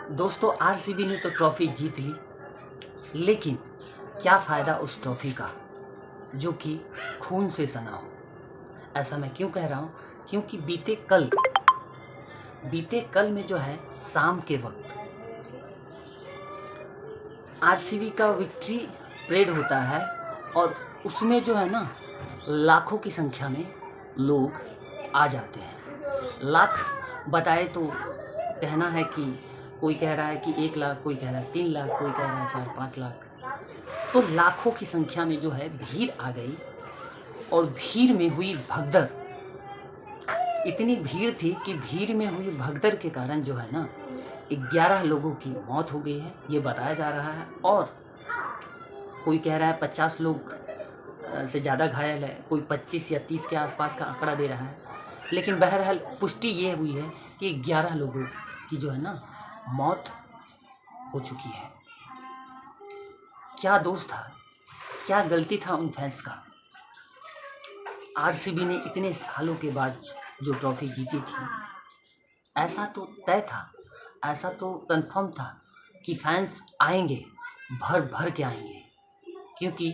दोस्तों आरसीबी ने तो ट्रॉफी जीत ली, लेकिन क्या फ़ायदा उस ट्रॉफी का जो कि खून से सना हो। ऐसा मैं क्यों कह रहा हूँ? क्योंकि बीते कल में जो है शाम के वक्त आरसीबी का विक्ट्री परेड होता है और उसमें जो है ना लाखों की संख्या में लोग आ जाते हैं। लाख बताए तो कहना है कि कोई कह रहा है कि 1 लाख, कोई कह रहा है 3 लाख, कोई कह रहा है 4-5 लाख। तो लाखों की संख्या में जो है भीड़ आ गई और भीड़ में हुई भगदड़। इतनी भीड़ थी कि भीड़ में हुई भगदड़ के कारण जो है ना 11 लोगों की मौत हो गई है, ये बताया जा रहा है। और कोई कह रहा है 50 लोग से ज़्यादा घायल है, कोई 25 या 30 के आसपास का आंकड़ा दे रहा है। लेकिन बहरहाल पुष्टि ये हुई है कि 11 लोगों की जो है ना मौत हो चुकी है। क्या दोष था, क्या गलती था उन फैंस का? आरसीबी ने इतने सालों के बाद जो ट्रॉफी जीती थी, ऐसा तो तय था, ऐसा तो कंफर्म था कि फैंस आएंगे, भर भर के आएंगे, क्योंकि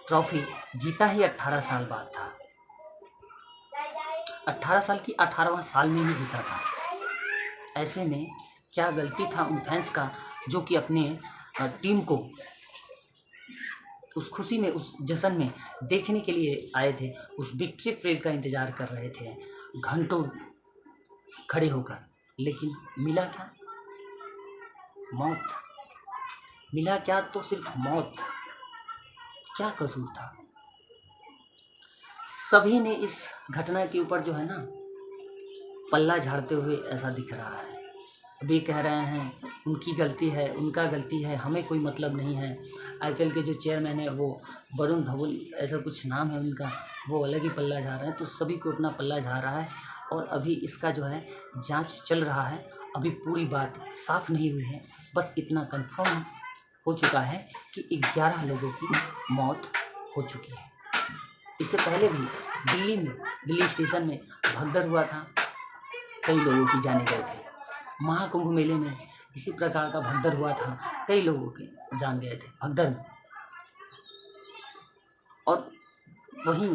ट्रॉफी जीता ही 18 साल बाद था। 18 साल की 18वां साल में ही जीता था। ऐसे में क्या गलती था उन फैंस का जो कि अपने टीम को उस खुशी में, उस जश्न में देखने के लिए आए थे, उस विक्ट्री परेड का इंतज़ार कर रहे थे घंटों खड़े होकर। लेकिन मिला क्या? मौत। मिला क्या? तो सिर्फ मौत। क्या कसूर था? सभी ने इस घटना के ऊपर जो है ना पल्ला झाड़ते हुए ऐसा दिख रहा है। अभी कह रहे हैं उनकी गलती है, उनका गलती है, हमें कोई मतलब नहीं है। आईपीएल के जो चेयरमैन है वो वरुण धवन, ऐसा कुछ नाम है उनका, वो अलग ही पल्ला झाड़ रहे हैं। तो सभी को अपना पल्ला झाड़ रहा है और अभी इसका जो है जांच चल रहा है। अभी पूरी बात साफ नहीं हुई है, बस इतना कंफर्म हो चुका है कि 11 लोगों की मौत हो चुकी है। इससे पहले भी दिल्ली स्टेशन में भगदड़ हुआ था, कई लोगों की जाने गए थे। महाकुंभ मेले में इसी प्रकार का भगदड़ हुआ था, कई लोगों के जान गए थे भगदड़ में। और वहीं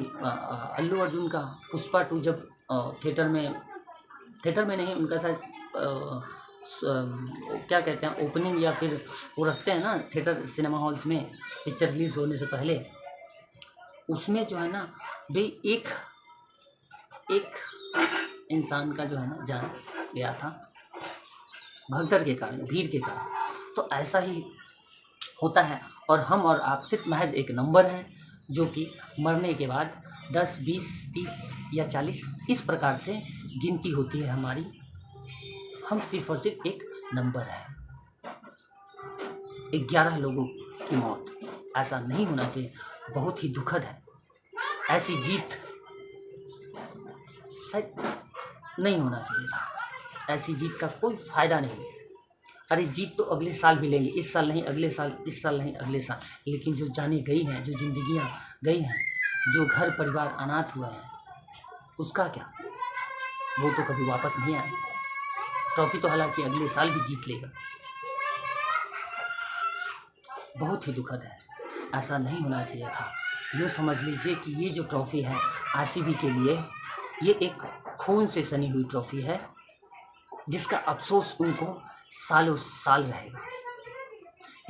अल्लू अर्जुन का पुष्पा 2 जब थिएटर में नहीं, उनका शायद क्या कहते हैं ओपनिंग, या फिर वो रखते हैं ना थिएटर सिनेमा हॉल्स में पिक्चर रिलीज़ होने से पहले, उसमें जो है ना भाई एक इंसान का जो है ना जान गया था भगदड़ के कारण, भीड़ के कारण। तो ऐसा ही होता है और हम और आप सिर्फ महज एक नंबर हैं जो कि मरने के बाद 10, 20, 30 या 40 इस प्रकार से गिनती होती है हमारी। हम सिर्फ और सिर्फ एक नंबर है। 11 लोगों की मौत, ऐसा नहीं होना चाहिए, बहुत ही दुखद है। ऐसी जीत शायद नहीं होना चाहिए था। ऐसी जीत का कोई फ़ायदा नहीं। अरे जीत तो अगले साल भी लेंगे, इस साल नहीं अगले साल, इस साल नहीं अगले साल। लेकिन जो जाने गई हैं, जो जिंदगियां गई हैं, जो घर परिवार अनाथ हुए हैं, उसका क्या? वो तो कभी वापस नहीं आए। ट्रॉफी तो हालांकि अगले साल भी जीत लेगा। बहुत ही दुखद है, ऐसा नहीं होना चाहिए था। यूँ समझ लीजिए कि ये जो ट्रॉफी है आरसीबी के लिए, ये एक खून से सनी हुई ट्रॉफी है, जिसका अफसोस उनको सालों साल रहेगा।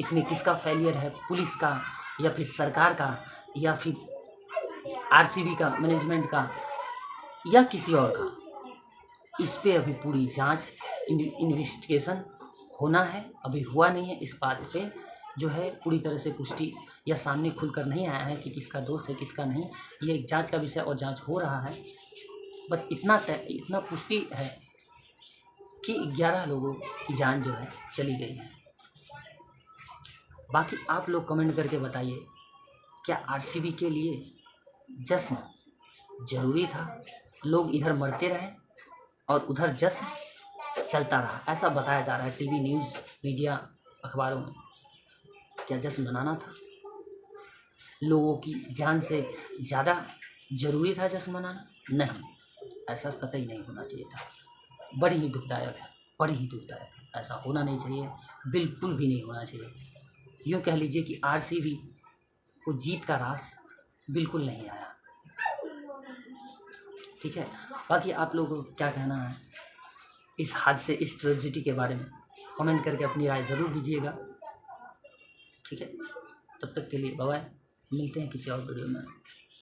इसमें किसका फेलियर है? पुलिस का, या फिर सरकार का, या फिर आरसीबी का मैनेजमेंट का, या किसी और का? इस पे अभी पूरी जांच, इन्वेस्टिगेशन होना है। अभी हुआ नहीं है। इस बात पे जो है पूरी तरह से पुष्टि या सामने खुलकर नहीं आया है कि किसका दोष है किसका नहीं। ये एक जांच का विषय और जांच हो रहा है। बस इतना पुष्टि है कि 11 लोगों की जान जो है चली गई है। बाकी आप लोग कमेंट करके बताइए, क्या आरसीबी के लिए जश्न ज़रूरी था? लोग इधर मरते रहे और उधर जश्न चलता रहा, ऐसा बताया जा रहा है टीवी, न्यूज़, मीडिया, अखबारों में। क्या जश्न मनाना था? लोगों की जान से ज़्यादा ज़रूरी था जश्न मनाना? नहीं, ऐसा कतई नहीं होना चाहिए था। बड़ी ही दुखदायक है, बड़ी ही दुखदायक है। ऐसा होना नहीं चाहिए, बिल्कुल भी नहीं होना चाहिए। यूँ कह लीजिए कि आरसीबी को जीत का रास बिल्कुल नहीं आया। ठीक है, बाकी आप लोगों को क्या कहना है इस हादसे, इस ट्रेजेडी के बारे में, कमेंट करके अपनी राय ज़रूर दीजिएगा। ठीक है, तब तक के लिए बाय बाय, मिलते हैं किसी और वीडियो में।